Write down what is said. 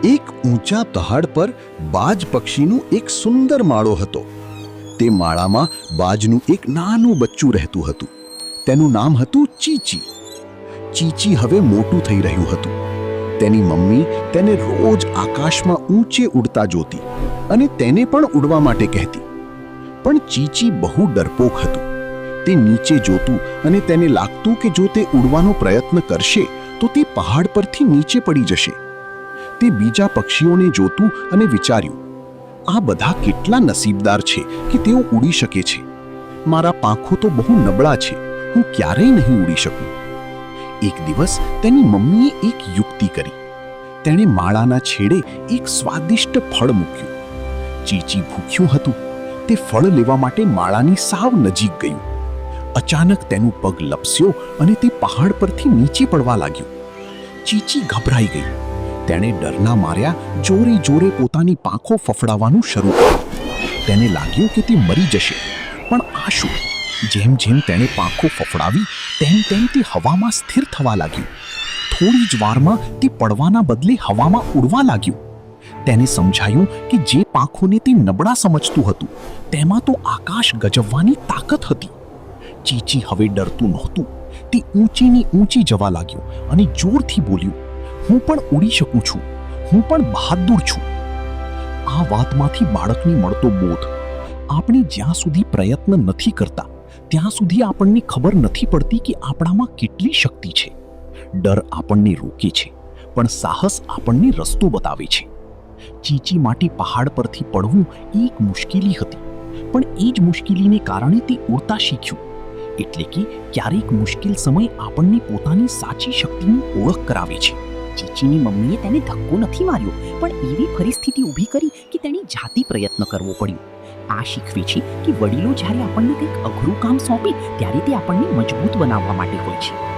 એક ઊંચા પહાડ પર બાજ પક્ષીનું એક સુંદર માળો હતો. તે માળામાં બાજનું એક નાનું બચ્ચું રહેતું હતું. તેનું નામ હતું ચીચી. ચીચી હવે મોટું થઈ રહ્યું હતું. તેની મમ્મી તેને રોજ આકાશમાં ઊંચે ઉડતા જોતી અને તેને પણ ઉડવા માટે કહેતી. પણ ચીચી બહુ ડરપોક હતું. તે નીચે જોતું અને તેને લાગતું કે જો તે ઉડવાનો પ્રયત્ન કરશે તો તે પહાડ પરથી નીચે પડી જશે. તે બીજા પક્ષીઓને જોતું અને વિચાર્યું, આ બધા કેટલા નસીબદાર છે કે તેઓ ઉડી શકે છે. મારા પાંખો તો બહુ નબળા છે, હું ક્યારેય નહીં ઉડી શકું. એક દિવસ તેની મમ્મીએ એક યુક્તિ કરી. તેણે માળાના છેડે એક સ્વાદિષ્ટ ફળ મૂક્યું. ચીચી ભૂખ્યું હતું. તે ફળ લેવા માટે માળાની સાવ નજીક ગયું. અચાનક તેનું પગ લપસ્યો અને તે પહાડ પરથી નીચે પડવા લાગ્યું. ચીચી ગભરાઈ ગઈ. તેણે ડરના માર્યા જોરે જોરે પોતાની પાંખો ફફડાવવાનું શરૂ કર્યું. તેને લાગ્યું કે તે મરી જશે. પણ આ શું? જેમ જેમ તેણે પાંખો ફફડાવી તેમ તેમ તે હવામાં સ્થિર થવા લાગ્યું. થોડી જ વારમાં તે પડવાના બદલે હવામાં ઉડવા લાગ્યું. તેને સમજાયું કે જે પાંખોને તે નબળા સમજતું હતું તેમાં તો આકાશ ગજવવાની તાકાત હતી. ચીચી હવે ડરતું નહોતું. તે ઊંચીની ઊંચી જવા લાગ્યો અને જોરથી બોલ્યું, હું પણ ઉડી શકું છું, હું પણ બહાદુર છું. આ વાતમાંથી બાળકને મળતો બોધ: આપણે જ્યાં સુધી પ્રયત્ન નથી કરતા ત્યાં સુધી આપણને ખબર નથી પડતી કે આપણામાં કેટલી શક્તિ છે. ડર આપણને રોકે છે, પણ સાહસ આપણને રસ્તો બતાવે છે. ચીચી માટે પહાડ પરથી પડવું એક મુશ્કેલી હતી, પણ એ જ મુશ્કેલીને કારણે તે ઉડતા શીખ્યું. એટલે કે ક્યારેક મુશ્કેલ સમય આપણને પોતાની સાચી શક્તિની ઓળખ કરાવે છે. ચીચીની મમ્મીએ તેને ધક્કો નથી માર્યો, પણ એવી પરિસ્થિતિ ઊભી કરી કે તેણે જાતે પ્રયત્ન કરવો પડ્યો. આ શીખવે છે કે વડીલો જ્યારે આપણને કંઈક અઘરું કામ સોંપે ત્યારે તે આપણને મજબૂત બનાવવા માટે હોય છે.